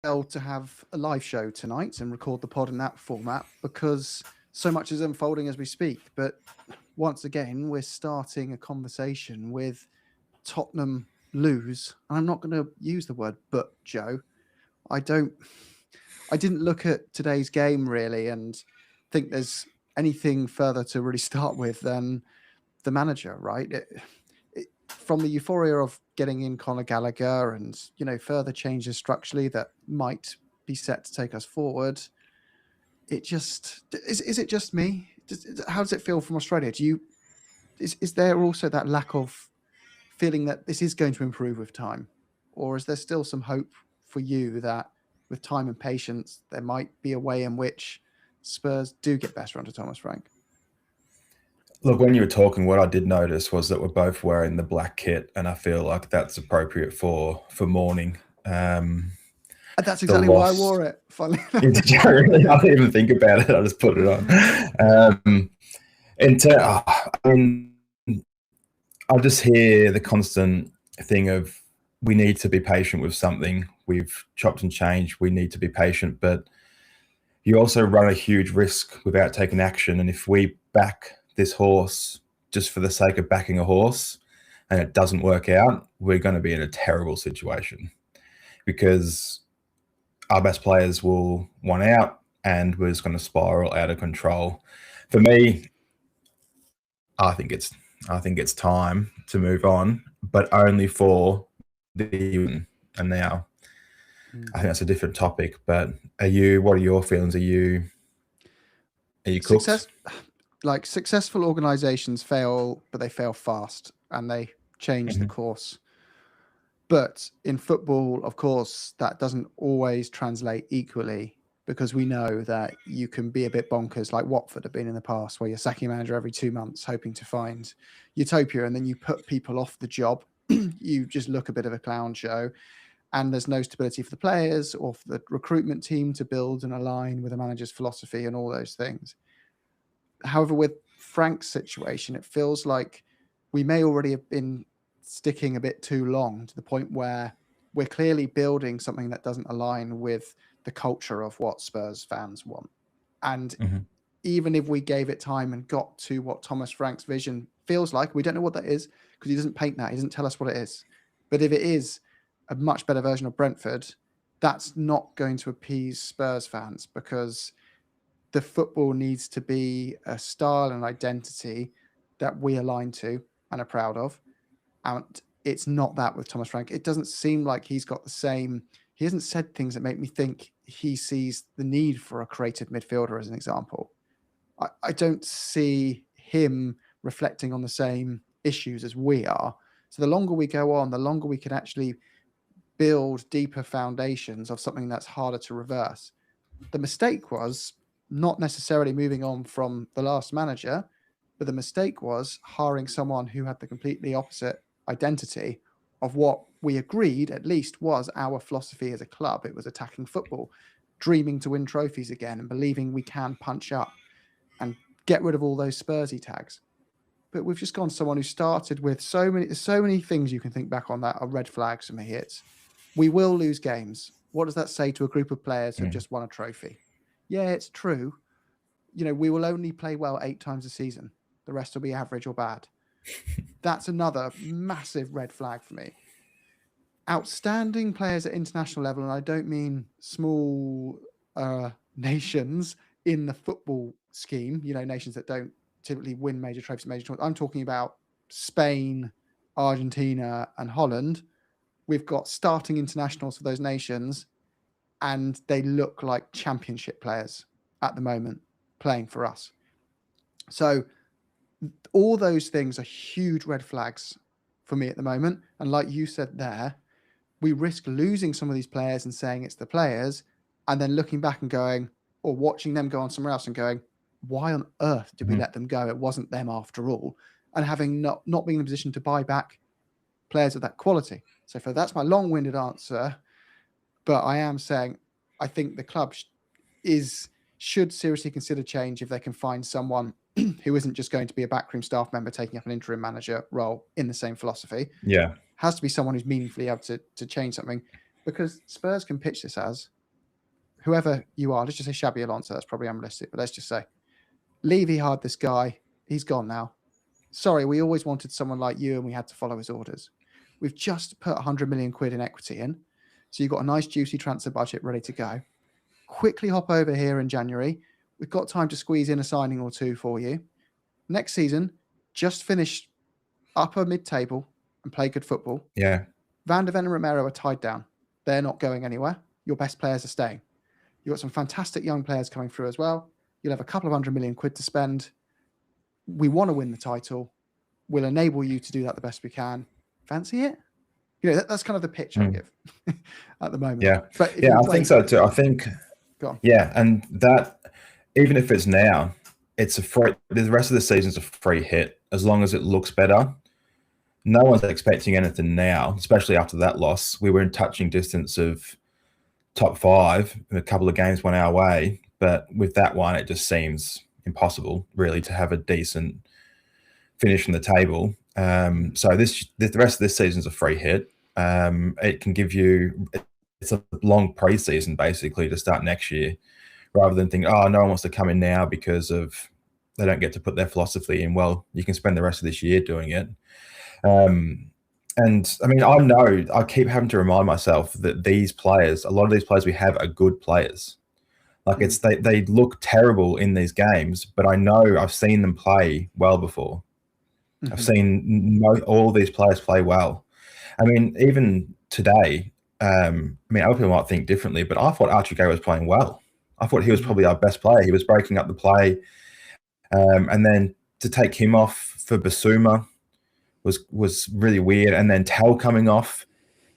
to have a live show tonight and record the pod in that format because so much is unfolding as we speak. But once again, we're starting a conversation with Tottenham lose. And I'm not going to use the word but, Joe. I don't. I didn't look at today's game really and think there's anything further to really start with than the manager, right? From the euphoria of getting in Conor Gallagher and further changes structurally that might be set to take us forward, it just is it just me? How does it feel from Australia? Is there also that lack of feeling that this is going to improve with time, or is there still some hope for you that with time and patience there might be a way in which Spurs do get better under Thomas Frank? Look, when you were talking, what I did notice was that we're both wearing the black kit, and I feel like that's appropriate for mourning. And that's The exactly why I loss. wore it. Funny. I didn't even think about it. I just put it on. I mean, I just hear the constant thing of we need to be patient with something. We've chopped and changed. We need to be patient, but you also run a huge risk without taking action. And if we back this horse just for the sake of backing a horse and it doesn't work out, we're going to be in a terrible situation because our best players will want out and we're just going to spiral out of control. For me, I think it's time to move on, but only for the and now. I think that's a different topic. But what are your feelings? Are you cooked? Success, like successful organizations fail, but they fail fast and they change the course. But in football, of course, that doesn't always translate equally because we know that you can be a bit bonkers, like Watford have been in the past, where you're sacking manager every 2 months, hoping to find utopia, and then you put people off the job. You just look a bit of a clown show, and there's no stability for the players or for the recruitment team to build and align with the manager's philosophy and all those things. However, with Frank's situation, it feels like we may already have been sticking a bit too long to the point where we're clearly building something that doesn't align with the culture of what Spurs fans want. And even if we gave it time and got to what Thomas Frank's vision feels like, we don't know what that is because he doesn't paint that. He doesn't tell us what it is. But if it is a much better version of Brentford, that's not going to appease Spurs fans because the football needs to be a style and identity that we align to and are proud of. And it's not that with Thomas Frank. It doesn't seem like he's got the same. He hasn't said things that make me think he sees the need for a creative midfielder, as an example. I don't see him reflecting on the same issues as we are. So the longer we go on, the longer we can actually build deeper foundations of something that's harder to reverse. The mistake was not necessarily moving on from the last manager, but the mistake was hiring someone who had the completely opposite identity of what we agreed, at least, was our philosophy as a club. It was attacking football, dreaming to win trophies again, and believing we can punch up and get rid of all those Spursy tags. But we've just gone someone who started with so many things you can think back on that are red flags for me. It's we will lose games. What does that say to a group of players who've just won a trophy? Yeah, it's true. We will only play well 8 times a season. The rest will be average or bad. That's another massive red flag for me. Outstanding players at international level, and I don't mean small nations in the football scheme, nations that don't typically win major trophies, major tournaments. I'm talking about Spain, Argentina, and Holland. We've got starting internationals for those nations, and they look like championship players at the moment playing for us. So all those things are huge red flags for me at the moment. And like you said there, we risk losing some of these players and saying it's the players, and then looking back and going, or watching them go on somewhere else and going, why on earth did we let them go? It wasn't them after all. And having not being in a position to buy back players of that quality. So that's my long-winded answer. But I am saying I think the club should seriously consider change if they can find someone who isn't just going to be a backroom staff member taking up an interim manager role in the same philosophy. Yeah. Has to be someone who's meaningfully able to change something. because Spurs can pitch this as whoever you are. Let's just say Xabi Alonso. That's probably unrealistic, but let's just say Levy hired this guy. He's gone now. Sorry, we always wanted someone like you and we had to follow his orders. We've just put 100 million quid in equity in. So you've got a nice juicy transfer budget ready to go. Quickly hop over here in January. We've got time to squeeze in a signing or two for you. Next season, just finish upper mid-table and play good football. Yeah. Van de Ven and Romero are tied down. They're not going anywhere. Your best players are staying. You've got some fantastic young players coming through as well. You'll have a couple of 100 million quid to spend. We want to win the title. We'll enable you to do that the best we can. Fancy it? You know, that's kind of the pitch I give at the moment. Yeah. But I think so too. I think, yeah. And that, even if it's now, it's a free, the rest of the season's a free hit as long as it looks better. No one's expecting anything now, especially after that loss. We were in touching distance of top 5. A couple of games went our way. But with that one, it just seems impossible, really, to have a decent finish in the table. So the rest of this season's a free hit. It can give you, it's a long pre-season basically to start next year, rather than think, oh, no one wants to come in now because of they don't get to put their philosophy in. Well, you can spend the rest of this year doing it. And I mean, I keep having to remind myself that these players, a lot of these players we have are good players. Like they look terrible in these games, but I know I've seen them play well before. I've seen all these players play well. I mean, even today, I mean, other people might think differently, but I thought Archie Gay was playing well. I thought he was probably our best player. He was breaking up the play. And then to take him off for Basuma was really weird. And then Tell coming off,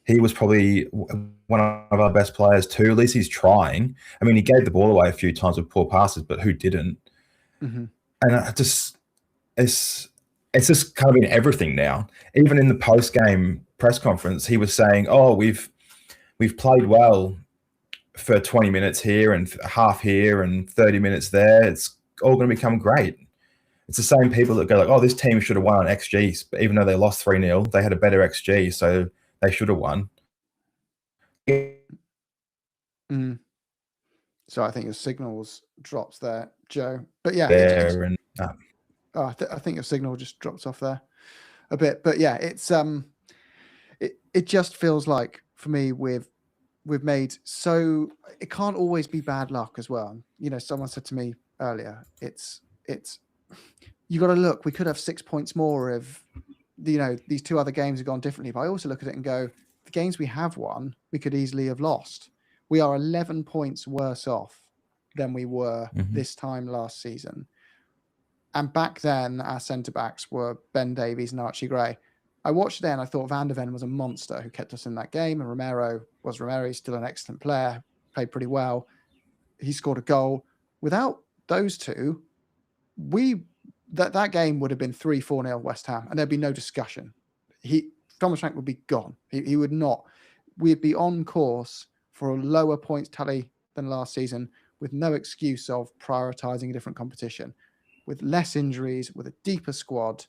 he was probably one of our best players too. At least he's trying. I mean, he gave the ball away a few times with poor passes, but who didn't? And it's just kind of in everything now. Even in the post-game press conference, he was saying, "Oh, we've played well for 20 minutes here and half here and 30 minutes there. It's all going to become great." It's the same people that go like, "Oh, this team should have won on XG," but even though they lost 3-0, they had a better XG, so they should have won. So I think your signals drops there, Joe. But yeah, I think your signal just dropped off there a bit. But yeah, it's it just feels like for me we've made so it can't always be bad luck as well. You know, someone said to me earlier, it's you got to look. We could have 6 points more if these 2 other games have gone differently. But I also look at it and go, the games we have won, we could easily have lost. We are 11 points worse off than we were this time last season. And back then, our centre-backs were Ben Davies and Archie Gray. I watched it and I thought Van de Ven was a monster who kept us in that game. And Romero. He's still an excellent player, played pretty well. He scored a goal. Without those two, that game would have been 3-4-0 West Ham, and there'd be no discussion. Thomas Frank would be gone. He would not. We'd be on course for a lower points tally than last season, with no excuse of prioritising a different competition, with less injuries, with a deeper squad.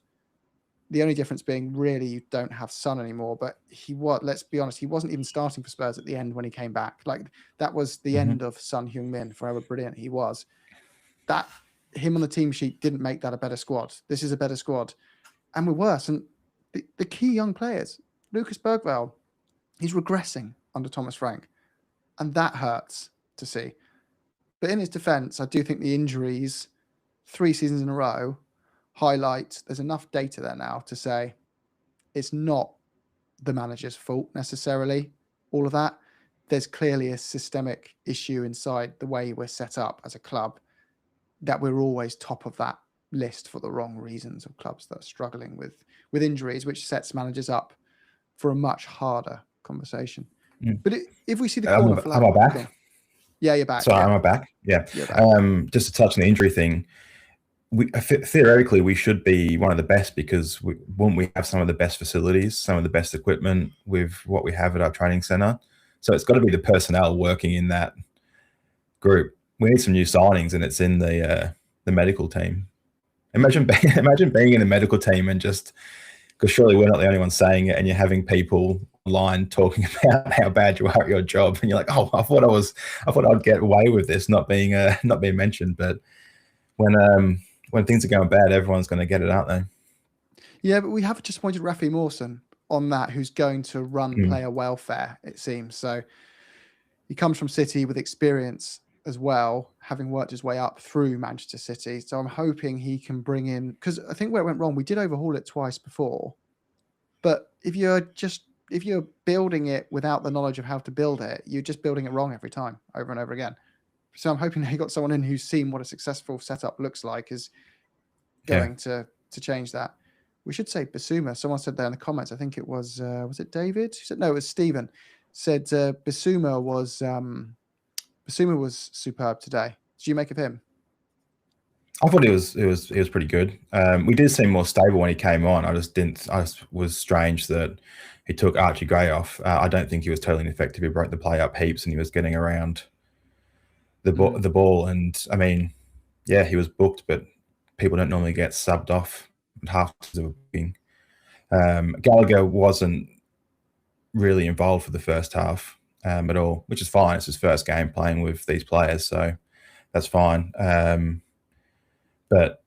The only difference being really you don't have Son anymore, but let's be honest, he wasn't even starting for Spurs at the end when he came back. Like that was the end of Son Heung-min, for however brilliant he was. That him on the team sheet didn't make that a better squad. This is a better squad. And we're worse. And the key young players, Lucas Bergvall, he's regressing under Thomas Frank. And that hurts to see. But in his defense, I do think the injuries 3 seasons in a row highlight there's enough data there now to say it's not the manager's fault necessarily, all of that. There's clearly a systemic issue inside the way we're set up as a club, that we're always top of that list for the wrong reasons of clubs that are struggling with injuries, which sets managers up for a much harder conversation. But if we see the corner flag... Am I back? Yeah, you're back. Sorry, yeah. am I back? Yeah. Just to touch on the injury thing, theoretically, we should be one of the best because wouldn't we have some of the best facilities, some of the best equipment with what we have at our training centre? So it's got to be the personnel working in that group. We need some new signings, and it's in the medical team. Imagine being in the medical team and just, because surely we're not the only ones saying it, and you're having people online talking about how bad you are at your job, and you're like, oh, I thought I'd get away with this not being mentioned. But when things are going bad, everyone's going to get it, aren't they? Yeah, but we have just appointed Rafi Mawson on that, who's going to run player welfare, it seems. So he comes from City with experience as well, having worked his way up through Manchester City. So I'm hoping he can bring in, because I think where it went wrong, we did overhaul it twice before. But if you're building it without the knowledge of how to build it, you're just building it wrong every time, over and over again. So I'm hoping he got someone in who's seen what a successful setup looks like, is going to change that. We should say Bissouma. Someone said there in the comments, I think it was it David? Who said, no, it was Stephen. Said Bissouma was superb today. Did you make of him? I thought it was pretty good. We did seem more stable when he came on. I was strange that he took Archie Gray off. I don't think he was totally ineffective. He broke the play up heaps and he was getting around the ball. And I mean, yeah, he was booked, but people don't normally get subbed off half of a thing. Gallagher wasn't really involved for the first half at all, which is fine. It's his first game playing with these players, so that's fine. But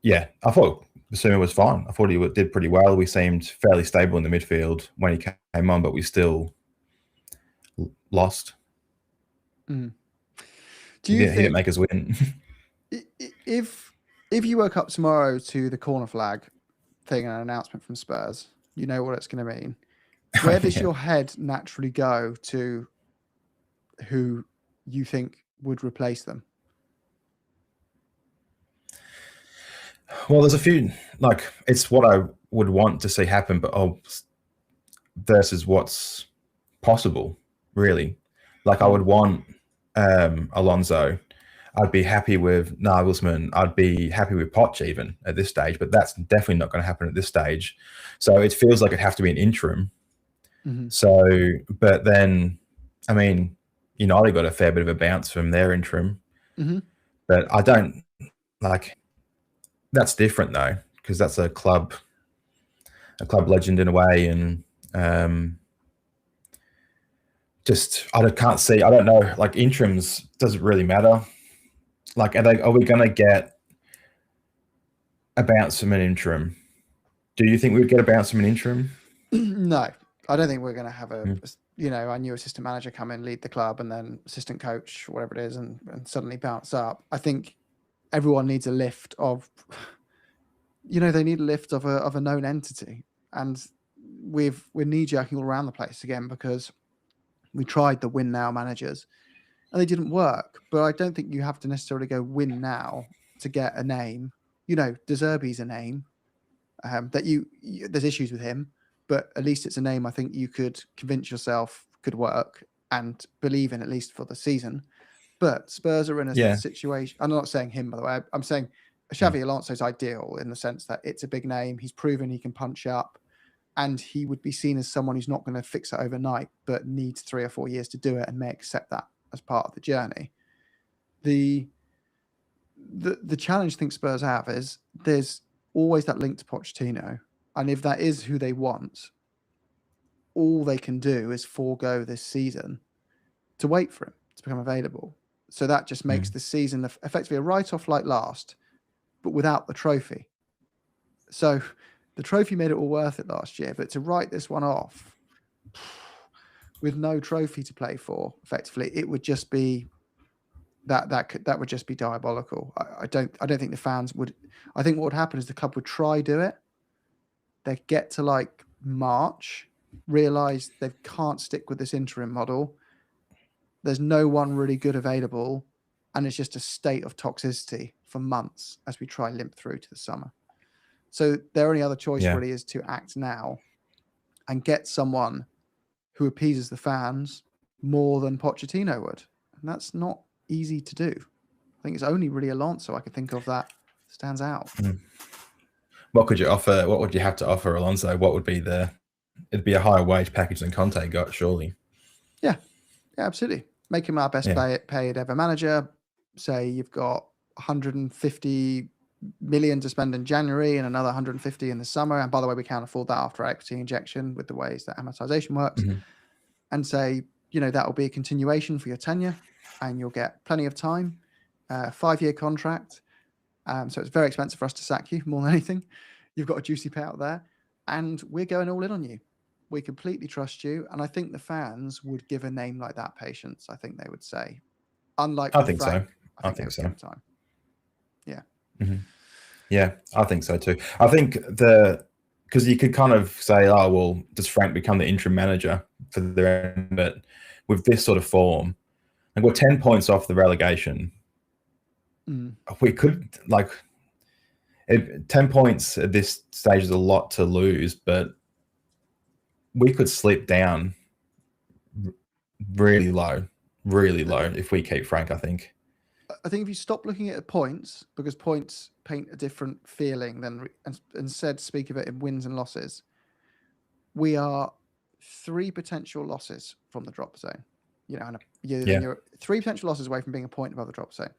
yeah, I thought Bissouma was fine. I thought he did pretty well. We seemed fairly stable in the midfield when he came on, but we still lost. Do he didn't make us win. If you woke up tomorrow to the corner flag thing and an announcement from Spurs, you know what it's going to mean. Where does your head naturally go to who you think would replace them? Well, there's a few, like, it's what I would want to see happen, but versus what's possible, really. Like, I would want Alonso. I'd be happy with Nagelsmann. I'd be happy with Poch even at this stage, but that's definitely not going to happen at this stage. So it feels like it'd have to be an interim. So, but then, I mean, United got a fair bit of a bounce from their interim. But I don't, like, that's different though, because that's a club legend in a way. And I can't see, I don't know, like, interims doesn't really matter. Like, are we going to get a bounce from an interim? Do you think we'd get a bounce from an interim? No, I don't think we're going to have a new assistant manager come in, lead the club, and then assistant coach, whatever it is, and suddenly bounce up. I think everyone needs a lift of, they need a lift of a known entity. And we're knee-jerking all around the place again because we tried the win now managers and they didn't work. But I don't think you have to necessarily go win now to get a name. De Zerbi's a name that there's issues with him, but at least it's a name I think you could convince yourself could work and believe in, at least for the season. But Spurs are in a situation. I'm not saying him, by the way. I'm saying Xavi Alonso's ideal in the sense that it's a big name. He's proven he can punch up, and he would be seen as someone who's not going to fix it overnight, but needs 3 or 4 years to do it and may accept that as part of the journey. The challenge I think Spurs have is there's always that link to Pochettino. And if that is who they want, all they can do is forego this season to wait for him to become available. So that just makes the season effectively a write-off like last, but without the trophy. So the trophy made it all worth it last year, but to write this one off with no trophy to play for, effectively, it would just be that would just be diabolical. I don't think the fans would. I think what would happen is the club would try do it. They'd get to like March, realize they can't stick with this interim model. There's no one really good available, and it's just a state of toxicity for months as we try limp through to the summer. So their only other choice really is to act now and get someone who appeases the fans more than Pochettino would. And that's not easy to do. I think it's only really Alonso I could think of that stands out. What could you offer? What would you have to offer Alonso? What would be it'd be a higher wage package than Conte got, surely. Yeah, absolutely. Make him our best paid ever manager. Say you've got 150 million to spend in January and another 150 in the summer. And by the way, we can't afford that after equity injection with the ways that amortization works. And say, that will be a continuation for your tenure and you'll get plenty of time, 5-year contract. So it's very expensive for us to sack you more than anything. You've got a juicy payout there and we're going all in on you. We completely trust you. And I think the fans would give a name like that patience. I think they would say, unlike I think Frank, so. I think so. Give him time. Yeah. Yeah, I think so too. I think because you could kind of say, oh, well, does Frank become the interim manager for the end? But with this sort of form, and we're 10 points off the relegation, we could 10 points at this stage is a lot to lose, but we could slip down really low if we keep Frank, I think. I think if you stop looking at points, because points paint a different feeling than and instead speak of it in wins and losses, we are 3 potential losses from the drop zone. You're 3 potential losses away from being a point above the drop zone.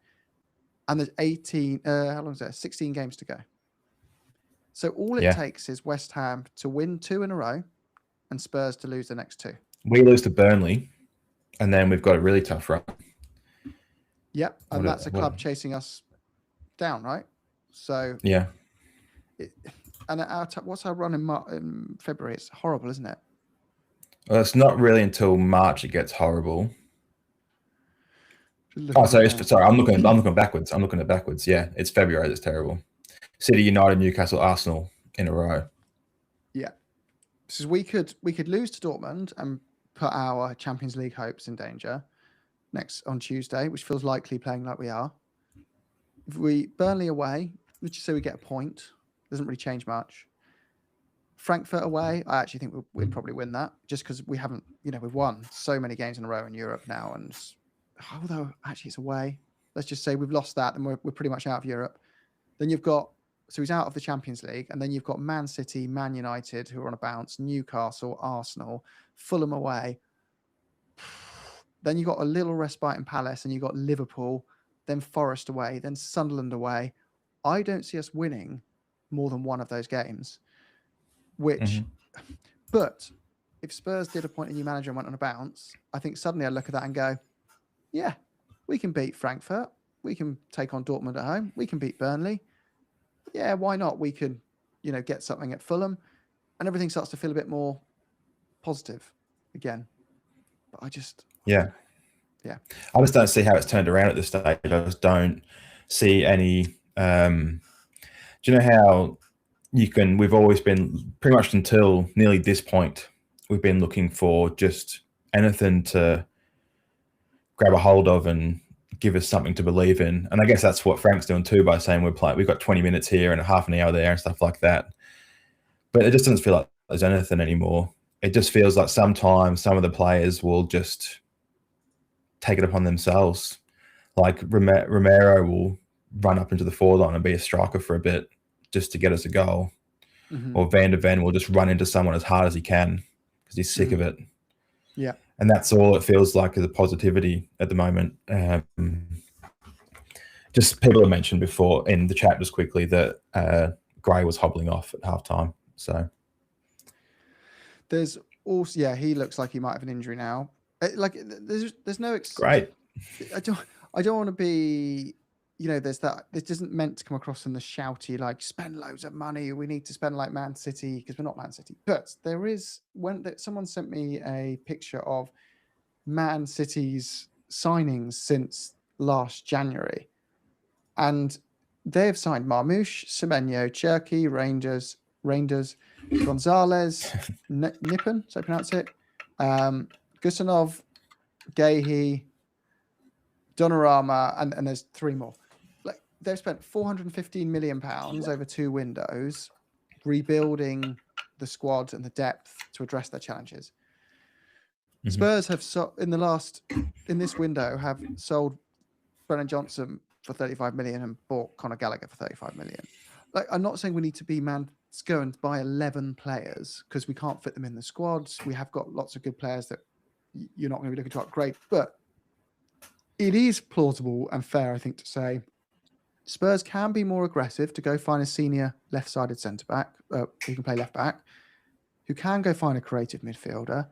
And there's 18, how long is there? 16 games to go. So all it takes is West Ham to win 2 in a row and Spurs to lose the next 2. We lose to Burnley and then we've got a really tough run. Yep, and that's a club chasing us down, right? So yeah. What's our run in February? It's horrible, isn't it? Well, it's not really until March it gets horrible. Sorry. I'm looking backwards. I'm looking at backwards. Yeah, it's February. That's terrible. City, United, Newcastle, Arsenal in a row. Yeah, because we could lose to Dortmund and put our Champions League hopes in danger on Tuesday, which feels likely playing like we are. If we Burnley away, let's just say we get a point. Doesn't really change much. Frankfurt away, I actually think we'd probably win that just because we haven't, we've won so many games in a row in Europe now. And although actually it's away, let's just say we've lost that, then we're pretty much out of Europe. Then so he's out of the Champions League, and then you've got Man City, Man United, who are on a bounce, Newcastle, Arsenal, Fulham away. Then you've got a little respite in Palace, and you've got Liverpool, then Forest away, then Sunderland away. I don't see us winning more than one of those games. But if Spurs did appoint a new manager and went on a bounce, I think suddenly I look at that and go, yeah, we can beat Frankfurt. We can take on Dortmund at home. We can beat Burnley. Yeah, why not? We could, get something at Fulham, and everything starts to feel a bit more positive again. But I just don't see how it's turned around at this stage. I just don't see any. Do you know how we've always been pretty much until nearly this point, we've been looking for just anything to grab a hold of and give us something to believe in. And I guess that's what Frank's doing too, by saying we've got 20 minutes here and a half an hour there and stuff like that. But it just doesn't feel like there's anything anymore. It just feels like sometimes some of the players will just take it upon themselves. Like Romero will run up into the forward line and be a striker for a bit just to get us a goal. Or Van der Ven will just run into someone as hard as he can because he's sick of it. Yeah. And that's all it feels like is a positivity at the moment. Just people have mentioned before in the chat just quickly that Gray was hobbling off at halftime. So there's also, he looks like he might have an injury now. There's no great. I don't want to be, there's that. This isn't meant to come across in the shouty, like spend loads of money. We need to spend like Man City because we're not Man City. But there is someone sent me a picture of Man City's signings since last January, and they have signed Marmoush, Semenyo, Cherky, Rangers, Gonzalez, Nippon, so I pronounce it, Gusanov, Gahey, Donnarumma, and there's 3 more. Like they've spent £415 million over 2 windows rebuilding the squad and the depth to address their challenges. Spurs have in this window have sold Brennan Johnson for 35 million and bought Conor Gallagher for 35 million. Like, I'm not saying we need to go and buy 11 players because we can't fit them in the squads. We have got lots of good players that you're not going to be looking to upgrade, but it is plausible and fair, I think, to say Spurs can be more aggressive to go find a senior left-sided centre-back who can play left-back, who can go find a creative midfielder,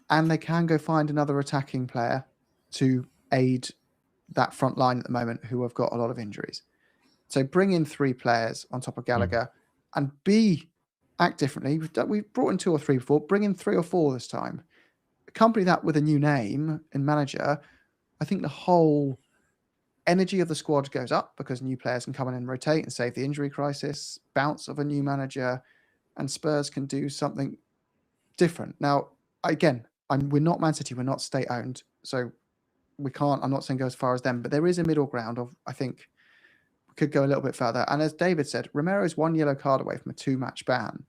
and they can go find another attacking player to aid that front line at the moment who have got a lot of injuries. So bring in 3 players on top of Gallagher and act differently. We've brought in 2 or 3 before. Bring in 3 or 4 this time. Accompany that with a new name and manager. I think the whole energy of the squad goes up because new players can come in and rotate and save the injury crisis, bounce of a new manager, and Spurs can do something different. Now, again, we're not Man City, we're not state-owned, so we can't, I'm not saying go as far as them, but there is a middle ground of, I think, we could go a little bit further. And as David said, Romero's 1 yellow card away from a 2-match ban.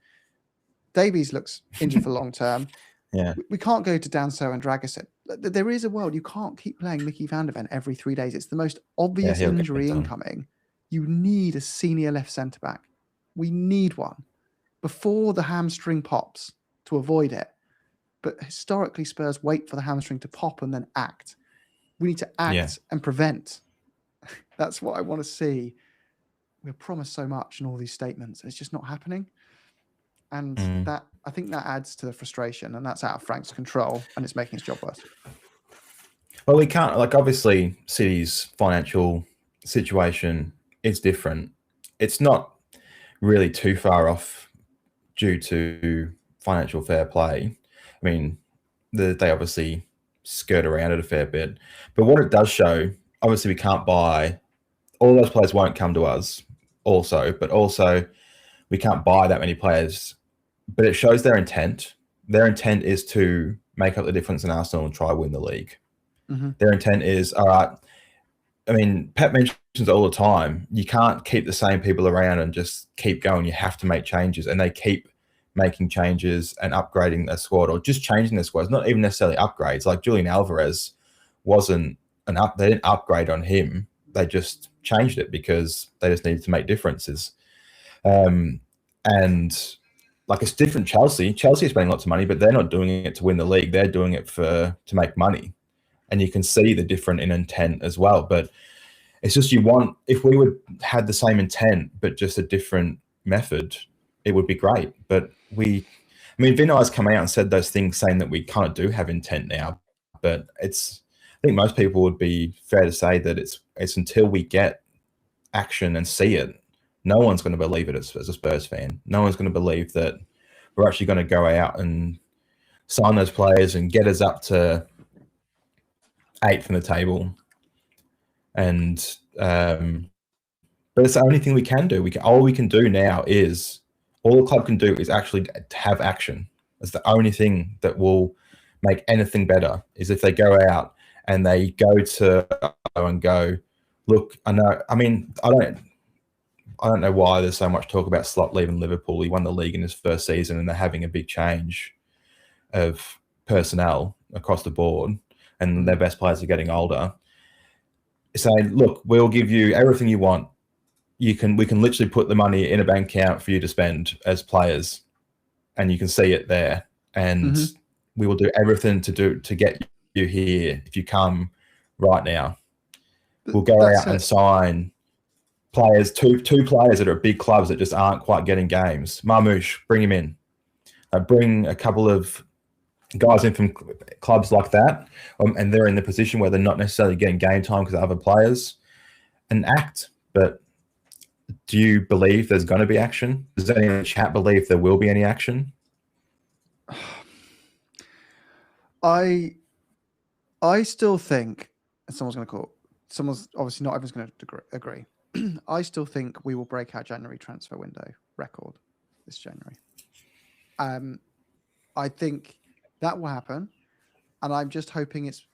Davies looks injured for long term. Yeah. We can't go to Danso and Dragic. There is a world. You can't keep playing Mickey van der Ven every 3 days. It's the most obvious injury incoming. You need a senior left centre-back. We need one before the hamstring pops to avoid it. But historically, Spurs wait for the hamstring to pop and then act. We need to act and prevent. That's what I want to see. We're promised so much in all these statements. It's just not happening. And that, I think that adds to the frustration, and that's out of Frank's control, and it's making his job worse. Well, we can't, like, obviously City's financial situation is different. It's not really too far off due to financial fair play. I mean, they obviously skirt around it a fair bit. But what it does show, obviously we can't buy, all those players won't come to us also, but also we can't buy that many players. But it shows their intent. Their intent is to make up the difference in Arsenal and try win the league. Their intent is, all right, I mean, Pep mentions all the time, you can't keep the same people around and just keep going. You have to make changes. And they keep making changes and upgrading their squad, or just changing their squads, not even necessarily upgrades. Like Julian Alvarez wasn't they didn't upgrade on him. They just changed it because they just needed to make differences. And like, it's different. Chelsea is spending lots of money, but they're not doing it to win the league. They're doing it to make money. And you can see the different in intent as well. But it's just, if we had the same intent, but just a different method, it would be great. But Vinay's come out and said those things saying that we kind of do have intent now. But I think most people would be fair to say that it's until we get action and see it, no one's going to believe it as a Spurs fan. No one's going to believe that we're actually going to go out and sign those players and get us up to 8th in the table. And but it's the only thing we can do. All we can do now is, all the club can do is actually have action. It's the only thing that will make anything better, is if they go out and they go to and go, look, I know. I mean, I don't know why there's so much talk about Slot leaving Liverpool. He won the league in his first season, and they're having a big change of personnel across the board, and their best players are getting older. Saying, look, we'll give you everything you want. We can literally put the money in a bank account for you to spend as players, and you can see it there. And we will do everything to get you here if you come right now. We'll go out and sign players, two players that are at big clubs that just aren't quite getting games. Marmoush, bring him in. Bring a couple of guys in from clubs like that, and they're in the position where they're not necessarily getting game time because of other players, and act. But do you believe there's going to be action? Does anyone in the chat believe there will be any action? I still think, and someone's obviously not everyone's going to agree. I still think we will break our January transfer window record this January. I think that will happen, and I'm just hoping it's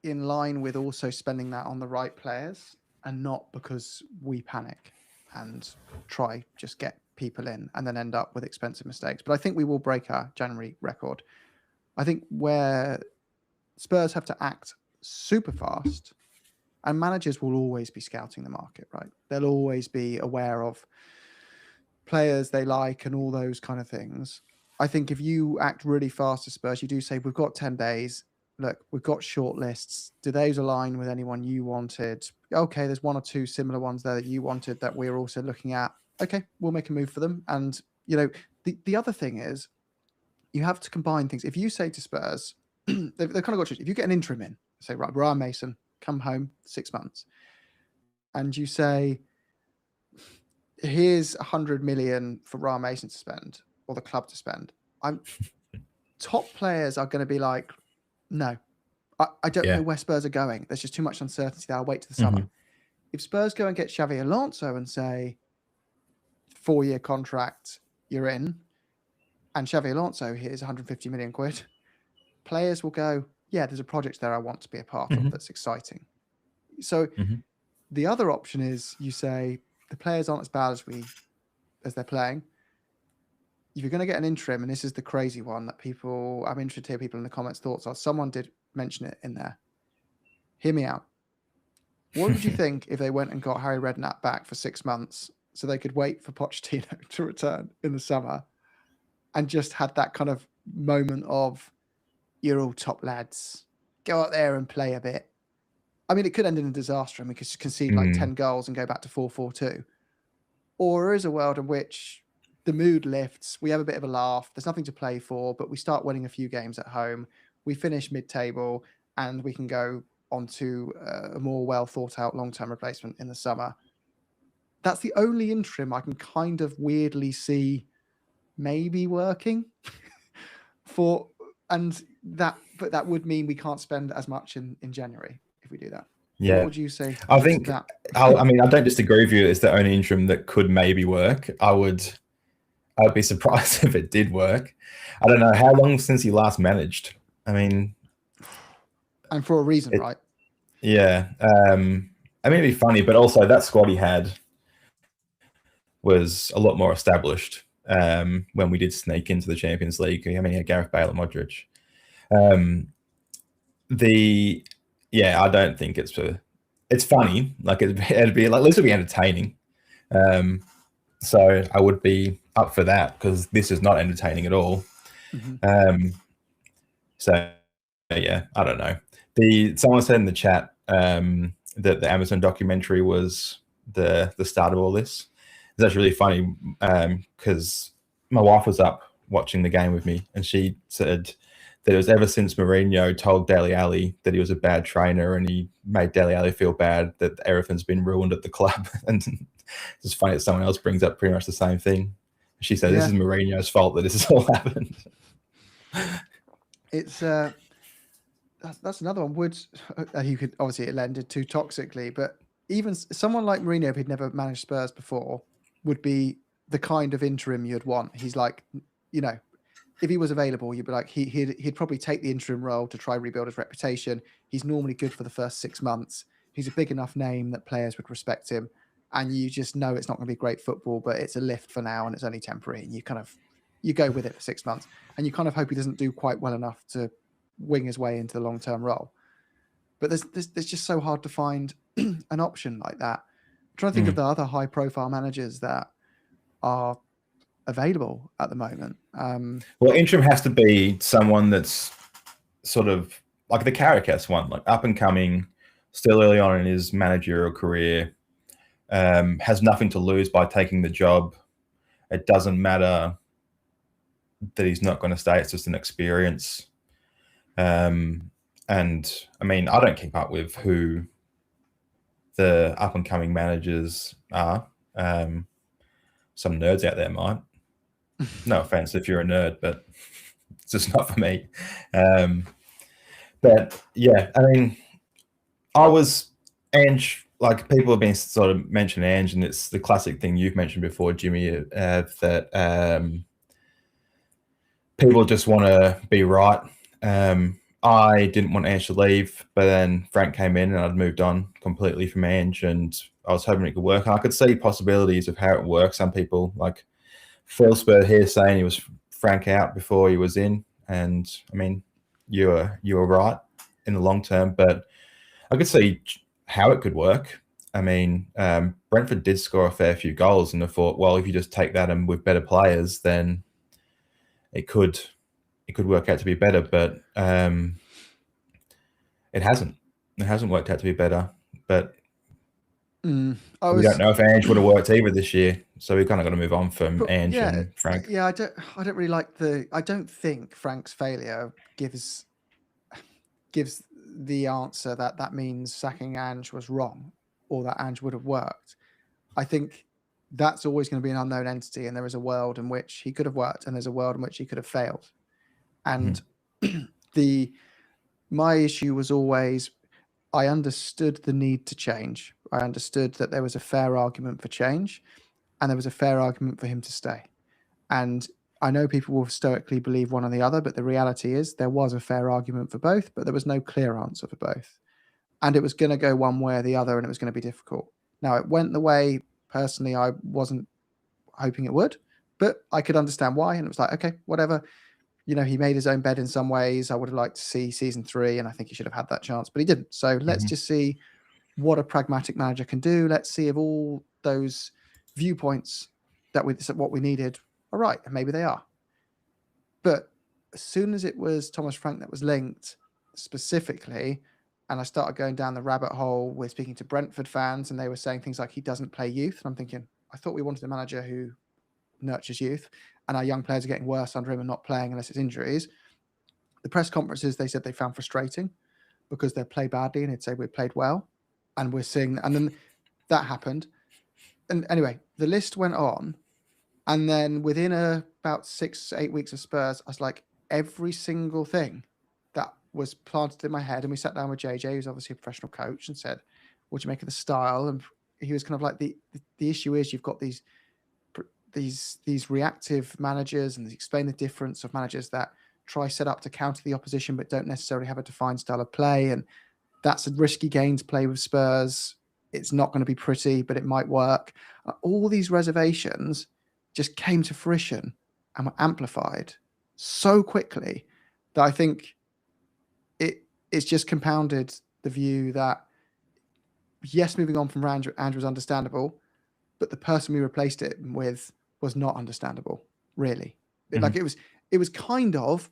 in line with also spending that on the right players, and not because we panic and try just get people in and then end up with expensive mistakes. But I think we will break our January record. I think where Spurs have to act super fast, and managers will always be scouting the market, right? They'll always be aware of players they like and all those kind of things. I think if you act really fast as Spurs, you do say, we've got 10 days. look, we've got short lists. Do those align with anyone you wanted? Okay, there's one or two similar ones there that you wanted that we're also looking at. Okay, we'll make a move for them. And, the other thing is you have to combine things. If you say to Spurs, they've kind of got to, if you get an interim in, say, right, Brian Mason, come home 6 months, and you say, here's 100 million for Brian Mason to spend or the club to spend. Top players are going to be like, no, I don't know where Spurs are going. There's just too much uncertainty there. I'll wait to the summer. If Spurs go and get Xavi Alonso and say, 4-year contract, you're in, and Xavi Alonso, here's 150 million quid, players will go, yeah, there's a project there I want to be a part of that's exciting. So the other option is you say the players aren't as bad as they're playing. If you're going to get an interim, and this is the crazy one that I'm interested to hear people in the comments thoughts are. Someone did mention it in there. Hear me out. What would you think if they went and got Harry Redknapp back for 6 months so they could wait for Pochettino to return in the summer and just had that kind of moment of, you're all top lads, go out there and play a bit? I mean, it could end in a disaster and we could concede like 10 goals and go back to 4-4-2. Or there is a world in which the mood lifts, we have a bit of a laugh, there's nothing to play for, but we start winning a few games at home, we finish mid-table, and we can go on to a more well thought out long-term replacement in the summer. That's the only interim I can kind of weirdly see maybe working for, but that would mean we can't spend as much in January if we do that. Yeah. What would you say? I think, I don't disagree with you. It's the only interim that could maybe work. I'd be surprised if it did work. I don't know how long since he last managed. I mean, and for a reason, right? Yeah. I mean, it'd be funny, but also that squad he had was a lot more established when we did sneak into the Champions League. I mean, he had Gareth Bale and Modric. I don't think it's funny. Like it'd be like, at least it'd be entertaining. So I would be up for that because this is not entertaining at all. So yeah, I don't know. Someone said in the chat that the Amazon documentary was the start of all this. That's really funny because my wife was up watching the game with me and she said that it was ever since Mourinho told Dele Alli that he was a bad trainer and he made Dele Alli feel bad that everything's been ruined at the club. And it's funny that someone else brings up pretty much the same thing. She said, this is Mourinho's fault that this has all happened. It's that's another one. You could obviously it ended too toxically, but even someone like Mourinho, if he'd never managed Spurs before, would be the kind of interim you'd want. He's like, if he was available, you'd be like, he'd probably take the interim role to try rebuild his reputation. He's normally good for the first 6 months. He's a big enough name that players would respect him, and you just know it's not going to be great football, but it's a lift for now and it's only temporary. And you go with it for 6 months, and you kind of hope he doesn't do quite well enough to wing his way into the long-term role. But there's just so hard to find an option like that. I'm trying to think of the other high-profile managers that are available at the moment. Well, interim has to be someone that's sort of like the Caracas one, like up and coming, still early on in his managerial career, has nothing to lose by taking the job. It doesn't matter that he's not going to stay. It's just an experience. And I mean, I don't keep up with who the up and coming managers are. Some nerds out there might. No offense if you're a nerd, but it's just not for me. But yeah, I mean, Ange, like people have been sort of mentioning Ange, and it's the classic thing you've mentioned before, Jimmy, that people just want to be right. I didn't want Ange to leave, but then Frank came in and I'd moved on completely from Ange, and I was hoping it could work. And I could see possibilities of how it works. Some people, like Phil Spur here, saying he was Frank out before he was in, and I mean, you were right in the long term, but I could see how it could work. I mean, Brentford did score a fair few goals, and I thought, well, if you just take that and with better players, then it could work out to be better. But It hasn't worked out to be better, but we was don't know if Ange would have worked either this year. So we kind of got to move on from Ange and Frank. Yeah, I don't really like I don't think Frank's failure gives the answer that means sacking Ange was wrong or that Ange would have worked. I think that's always going to be an unknown entity, and there is a world in which he could have worked and there's a world in which he could have failed. And my issue was always, I understood the need to change. I understood that there was a fair argument for change and there was a fair argument for him to stay. And I know people will stoically believe one or the other, but the reality is there was a fair argument for both, but there was no clear answer for both. And it was going to go one way or the other, and it was going to be difficult. Now, it went the way, personally, I wasn't hoping it would, but I could understand why. And it was like, okay, whatever. You know, he made his own bed in some ways. I would have liked to see season 3, and I think he should have had that chance, but he didn't. So let's just see what a pragmatic manager can do. Let's see if all those viewpoints what we needed are right, and maybe they are. But as soon as it was Thomas Frank that was linked specifically, and I started going down the rabbit hole with speaking to Brentford fans, and they were saying things like he doesn't play youth, and I'm thinking, I thought we wanted a manager who nurtures youth, and our young players are getting worse under him and not playing unless it's injuries. The press conferences, they said they found frustrating because they play badly, and he'd say we played well, and we're seeing, and then that happened. And anyway, the list went on, and then within about 6 to 8 weeks of Spurs, I was like, every single thing that was planted in my head, and we sat down with JJ, who's obviously a professional coach, and said, what do you make of the style? And he was kind of like, the issue is you've got these reactive managers, and explain the difference of managers that try set up to counter the opposition but don't necessarily have a defined style of play, and that's a risky game to play with Spurs. It's not going to be pretty, but it might work. All these reservations just came to fruition and were amplified so quickly that I think it's just compounded the view that, yes, moving on from Andrew was understandable, but the person we replaced it with was not understandable, really. Like it was kind of,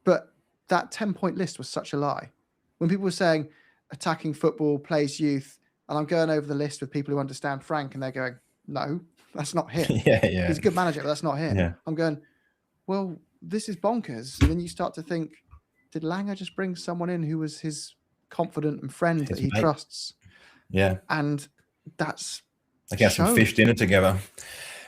but that 10-point list was such a lie. When people were saying attacking football, plays youth, and I'm going over the list with people who understand Frank, and they're going, no, that's not him. Yeah. He's a good manager, but that's not him. Yeah. I'm going, well, this is bonkers. And then you start to think, did Langer just bring someone in who was his confident and friend that he trusts? Yeah. And that's... I guess some fish dinner together.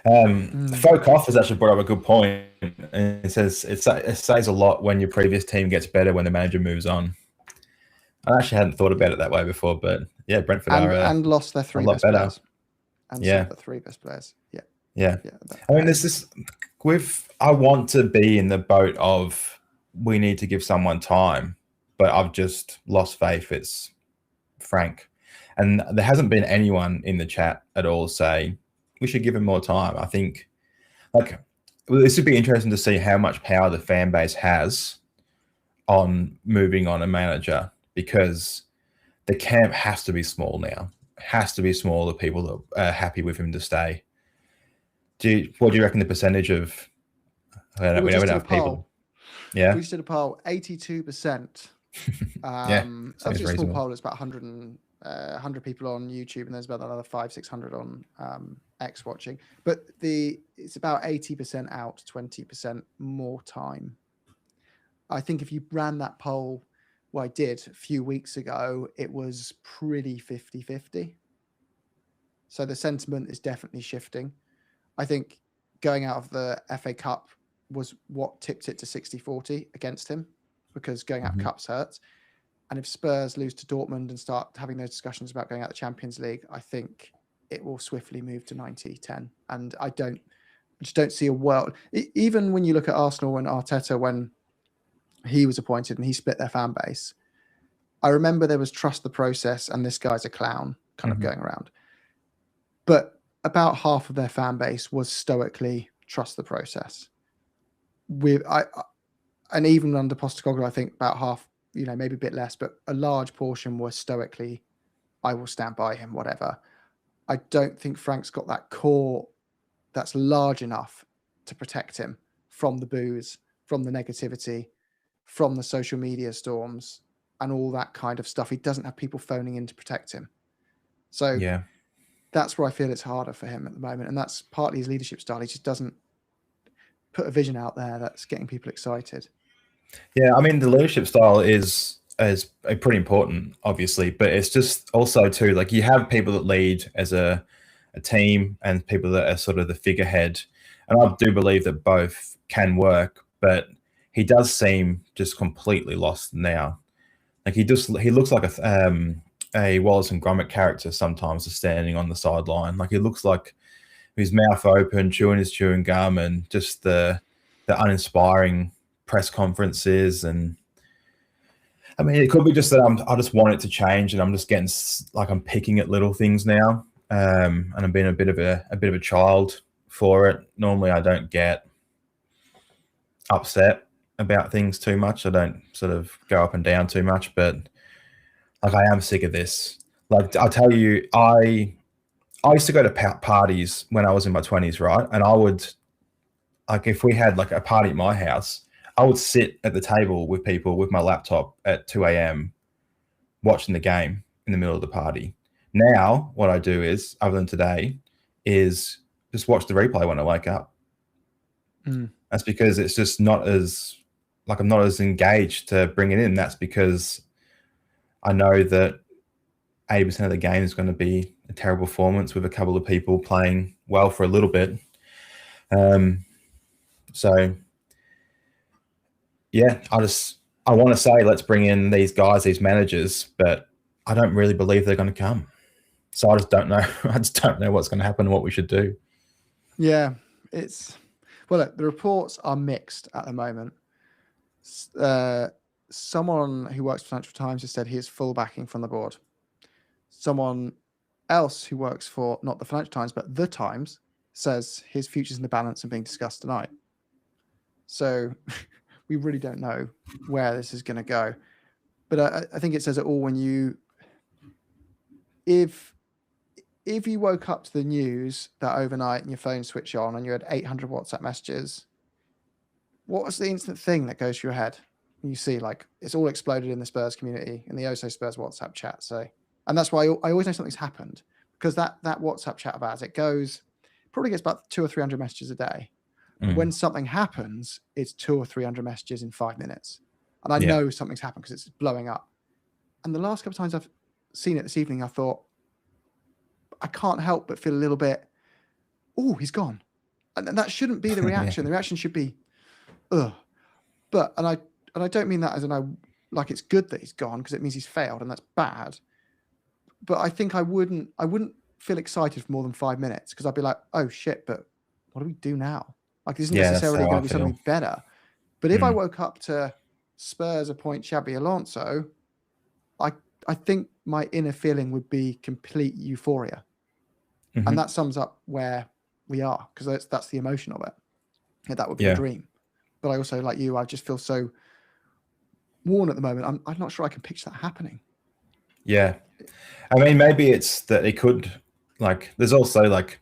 Folk Off has actually brought up a good point. And it says it says a lot when your previous team gets better when the manager moves on. I actually hadn't thought about it that way before, but yeah, Brentford and lost their 3 best players. And sold the 3 best players. Yeah. I mean, there's this I want to be in the boat of we need to give someone time, but I've just lost faith. It's Frank. And there hasn't been anyone in the chat at all say we should give him more time. I think this would be interesting to see how much power the fan base has on moving on a manager, because the camp has to be small now. It has to be small, the people that are happy with him to stay. What do you reckon the percentage of we don't have people? Yeah. We just did a poll, 82%. Yeah. It's a small poll. It's about 100 people on YouTube, and there's about another 500-600 on X watching. But it's about 80% out, 20% more time. I think if you ran that poll, I did a few weeks ago, it was pretty 50-50. So the sentiment is definitely shifting. I think going out of the FA Cup was what tipped it to 60-40 against him, because going out of cups hurts. And if Spurs lose to Dortmund and start having those discussions about going out the Champions League, I think it will swiftly move to 90-10. And I just don't see a world. Even when you look at Arsenal and Arteta, when he was appointed and he split their fan base, I remember there was trust the process and this guy's a clown kind of going around. But about half of their fan base was stoically trust the process. And even under Postecoglou, I think about half, maybe a bit less, but a large portion was stoically, I will stand by him, whatever. I don't think Frank's got that core that's large enough to protect him from the boos, from the negativity, from the social media storms. and all that kind of stuff. He doesn't have people phoning in to protect him. So Yeah. that's where I feel it's harder for him at the moment. And that's partly his leadership style. He just doesn't put a vision out there that's getting people excited. Yeah, I mean, the leadership style is pretty important, obviously, but it's just also too, like, you have people that lead as a team and people that are sort of the figurehead. And I do believe that both can work, but he does seem just completely lost now. Like, he looks like a Wallace and Gromit character sometimes, just standing on the sideline. Like, he looks like his mouth open, chewing his chewing gum, and just the uninspiring press conferences. And I mean, it could be just that I just want it to change, and I'm just getting, like, I'm picking at little things now, and I'm being a bit of a child for it. Normally, I don't get upset about things too much. I don't sort of go up and down too much, but like, I am sick of this. Like, I'll tell you, I used to go to parties when I was in my 20s, right? And I would, like, if we had like a party at my house, I would sit at the table with people with my laptop at 2 a.m. watching the game in the middle of the party. Now, what I do is, other than today, is just watch the replay when I wake up. That's because it's just not as, like, I'm not as engaged to bring it in. That's because I know that 80% of the game is going to be a terrible performance with a couple of people playing well for a little bit. So yeah, I want to say, let's bring in these guys, these managers, but I don't really believe they're going to come. So I just don't know. I just don't know what's going to happen and what we should do. Yeah, well, look, the reports are mixed at the moment. Someone who works for Financial Times has said he has full backing from the board. Someone else who works for not the Financial Times but the Times says his future's in the balance and being discussed tonight. So we really don't know where this is going to go. But I think it says it all when if you woke up to the news that overnight and your phone switched on and you had 800 WhatsApp messages, what was the instant thing that goes through your head? You see, like, it's all exploded in the Spurs community, in the Oso Spurs WhatsApp chat. So, and that's why I always know something's happened, because that WhatsApp chat about it probably gets about 200 or 300 messages a day. And when something happens, it's 200 or 300 messages in 5 minutes. And I know something's happened because it's blowing up. And the last couple of times I've seen it this evening, I thought, I can't help but feel a little bit, oh, he's gone. And that shouldn't be the reaction. The reaction should be, ugh. But, and I don't mean that as like, it's good that he's gone because it means he's failed and that's bad. But I think I wouldn't feel excited for more than 5 minutes, because I'd be like, oh shit, but what do we do now? Like, this isn't necessarily going to be something better. But if I woke up to Spurs appoint Xabi Alonso, I think my inner feeling would be complete euphoria. And that sums up where we are, because that's the emotion of it. And that would be a dream. But I also, like you, I just feel so worn at the moment. I'm not sure I can picture that happening. Yeah. I mean, maybe it's that it could, like, there's also, like,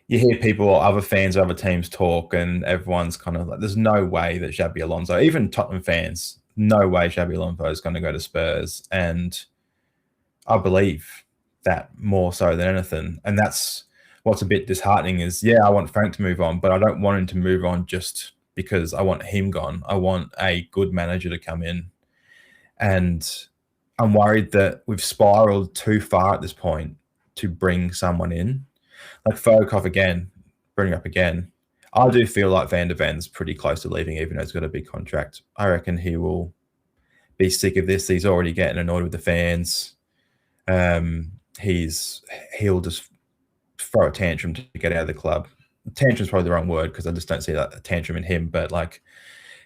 you hear people or other fans of other teams talk, and everyone's kind of like, there's no way that Xabi Alonso, even Tottenham fans, no way Xabi Alonso is going to go to Spurs. And I believe that more so than anything. And that's what's a bit disheartening is, I want Frank to move on, but I don't want him to move on just because I want him gone. I want a good manager to come in. And I'm worried that we've spiraled too far at this point to bring someone in. Like Fokov again, bring up again. I do feel like Van der Ven's pretty close to leaving, even though he's got a big contract. I reckon he will be sick of this. He's already getting annoyed with the fans. He'll just throw a tantrum to get out of the club. Tantrum's probably the wrong word, because I just don't see that tantrum in him. But like,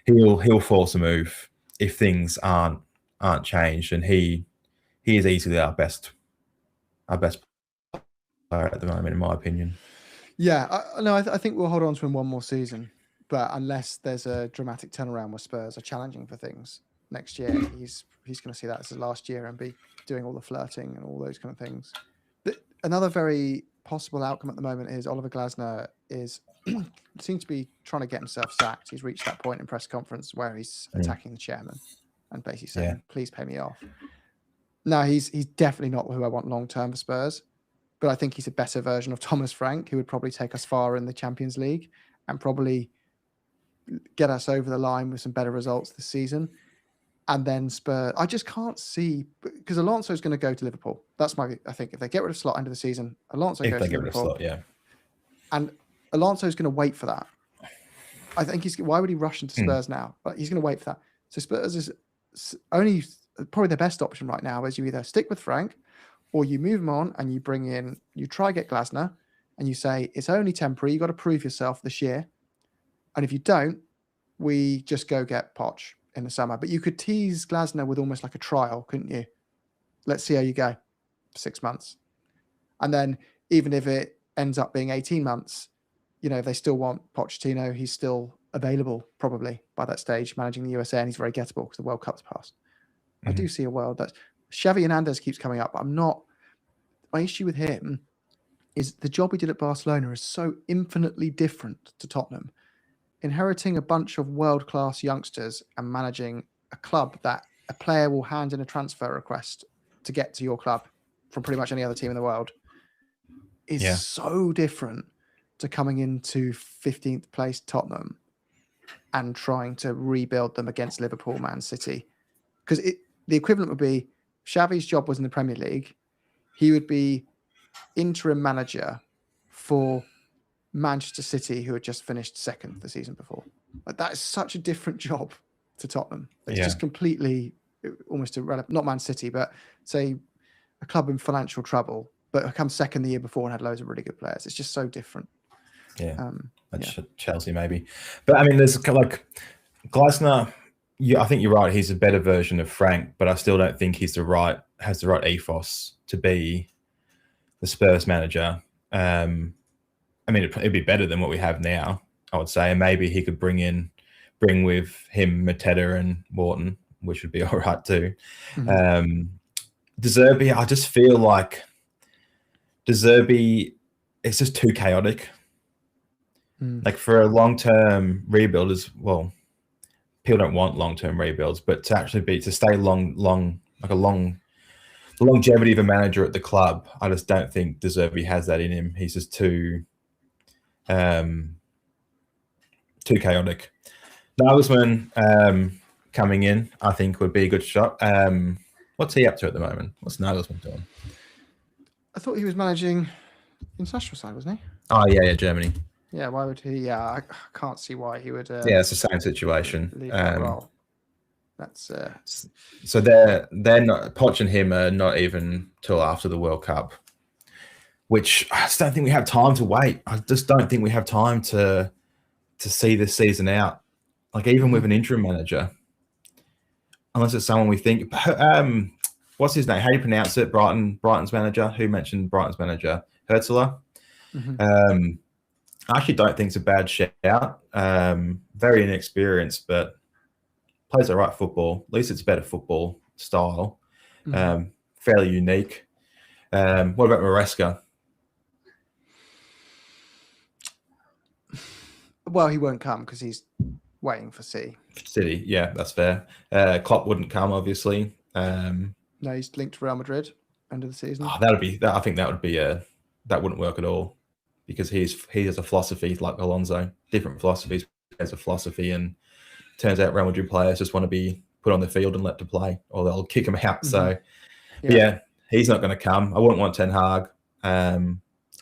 he'll force a move if things aren't changed, and he is easily our best player at the moment, in my opinion. Yeah, I think we'll hold on to him one more season, but unless there's a dramatic turnaround where Spurs are challenging for things next year, he's going to see that as his last year and be doing all the flirting and all those kind of things. But another very possible outcome at the moment is Oliver Glasner seems to be trying to get himself sacked. He's reached that point in press conference where he's attacking the chairman. and basically saying, please pay me off. No, he's definitely not who I want long-term for Spurs, but I think he's a better version of Thomas Frank, who would probably take us far in the Champions League and probably get us over the line with some better results this season. And then Spurs, I just can't see, because Alonso's going to go to Liverpool. That's I think if they get rid of Slot end of the season, Alonso goes to Liverpool. Slot, and Alonso's going to wait for that. I think why would he rush into Spurs now? But he's going to wait for that. So Spurs is only probably the best option right now is you either stick with Frank or you move him on and you try get Glasner and you say, it's only temporary. You got to prove yourself this year. And if you don't, we just go get Poch in the summer. But you could tease Glasner with almost like a trial, couldn't you? Let's see how you go for 6 months. And then even if it ends up being 18 months, if they still want Pochettino, he's still available probably by that stage, managing the USA, and he's very gettable because the World Cup's passed. I do see a world that Xavi Hernandez keeps coming up. My issue with him is the job he did at Barcelona is so infinitely different to Tottenham. Inheriting a bunch of world-class youngsters and managing a club that a player will hand in a transfer request to get to your club from pretty much any other team in the world is so different to coming into 15th place Tottenham and trying to rebuild them against Liverpool, Man City. Because the equivalent would be Xavi's job was in the Premier League. He would be interim manager for Manchester City, who had just finished second the season before. That is such a different job to Tottenham. It's just completely almost irrelevant. Not Man City, but say a club in financial trouble, but come second the year before and had loads of really good players. It's just so different. Chelsea maybe. But I mean, there's like Glasner. I think you're right. He's a better version of Frank, but I still don't think has the right ethos to be the Spurs manager. I mean, it'd be better than what we have now, I would say. And maybe he could bring with him Mateta and Morton, which would be all right too. De Zerbi, I just feel like De Zerbi, it's just too chaotic. Like for a long-term rebuild well, people don't want long-term rebuilds, but to stay long, like the longevity of a manager at the club, I just don't think De Zerbi has that in him. He's just too chaotic. Nagelsmann coming in, I think, would be a good shot. What's he up to at the moment? What's Nagelsmann doing? I thought he was managing international side, wasn't he? Oh yeah, Germany. Yeah, why would he? Yeah, I can't see why he would. It's the same situation. Leave that role. That's so they're not. Poch and him are not even till after the World Cup, which I just don't think we have time to wait. I just don't think we have time to see this season out. Like even with an interim manager, unless it's someone we think. What's his name? How do you pronounce it? Brighton's manager. Who mentioned Brighton's manager? Hertzler. I actually don't think it's a bad shout. Very inexperienced, but plays the right football. At least it's better football style. Fairly unique. What about Maresca? Well, he won't come because he's waiting for City. Yeah, that's fair. Klopp wouldn't come, obviously. No, he's linked to Real Madrid end of the season. I think that wouldn't work at all. Because he has a philosophy like Alonso, different philosophies. He has a philosophy, and turns out Real Madrid players just want to be put on the field and let to play, or they'll kick him out. So, he's not going to come. I wouldn't want Ten Hag.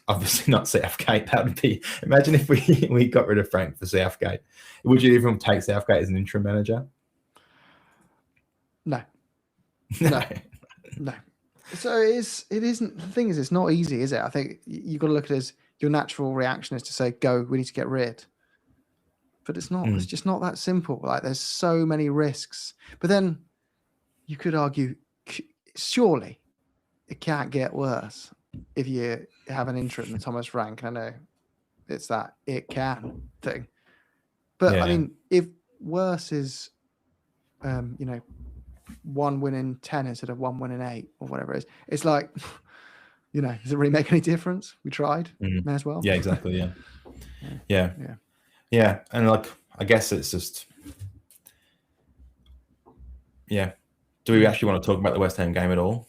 Obviously not Southgate. That would be. Imagine if we got rid of Frank for Southgate. Would you even take Southgate as an interim manager? No. So it isn't. The thing is, it's not easy, is it? I think you've got to look at it as your natural reaction is to say, go, we need to get rid. But it's not. It's just not that simple. Like there's so many risks. But then you could argue, surely it can't get worse if you have an interim in Thomas Frank. I know it's that it can thing. But I mean, if worse is, 1 win in 10 instead of 1 win in 8 or whatever it is, it's like, does it really make any difference? We tried, may as well. Yeah, exactly. Yeah. And like, I guess it's just Yeah. Do we actually want to talk about the West Ham game at all?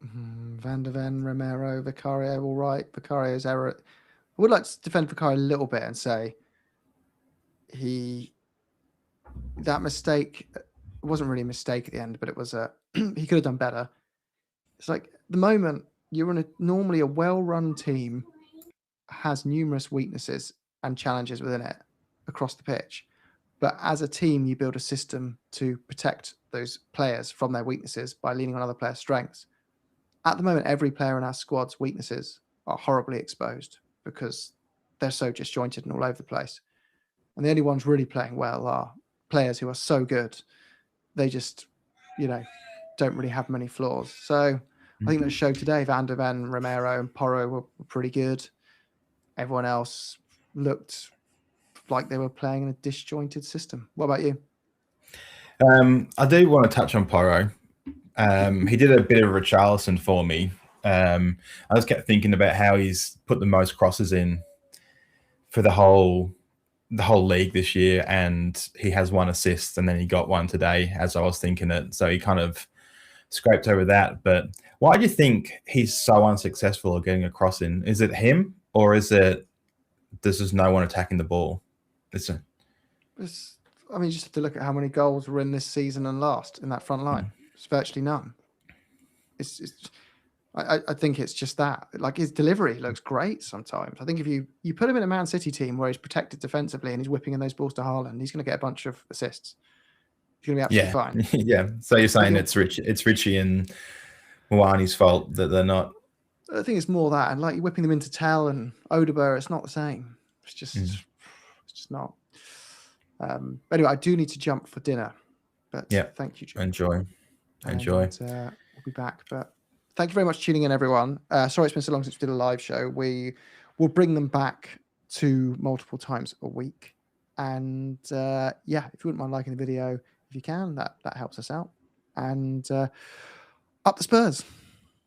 Van der Ven, Romero, Vicario, all right. Vicario's error. I would like to defend Vicario a little bit and say that mistake wasn't really a mistake at the end, but it was he could have done better. It's like the moment you're in normally a well-run team has numerous weaknesses and challenges within it across the pitch. But as a team, you build a system to protect those players from their weaknesses by leaning on other players' strengths. At the moment, every player in our squad's weaknesses are horribly exposed because they're so disjointed and all over the place. And the only ones really playing well are players who are so good, they just, don't really have many flaws. So I think that showed today. Van der Ven, Romero, and Porro were pretty good. Everyone else looked like they were playing in a disjointed system. What about you? I do want to touch on Porro. He did a bit of Richarlison for me. I just kept thinking about how he's put the most crosses in for the whole league this year, and he has 1 assist, and then he got 1 today as I was thinking it. So he kind of scraped over that. But why do you think he's so unsuccessful at getting a cross in? Is it him, or is it there's just no one attacking the ball? You just have to look at how many goals were in this season and last in that front line. It's virtually none. I think it's just that. Like, his delivery looks great sometimes. I think if you put him in a Man City team where he's protected defensively and he's whipping in those balls to Haaland, he's going to get a bunch of assists. He's going to be absolutely fine. Yeah. So you're saying it's Richie and Mwani's fault that they're not. I think it's more that, and like you're whipping them into Tell and Odegaard, it's not the same. It's just not. Anyway, I do need to jump for dinner, but thank you, John. Enjoy. We'll be back, but thank you very much for tuning in, everyone. Sorry it's been so long since we did a live show. We will bring them back to multiple times a week, and if you wouldn't mind liking the video, if you can, that helps us out. And up the Spurs.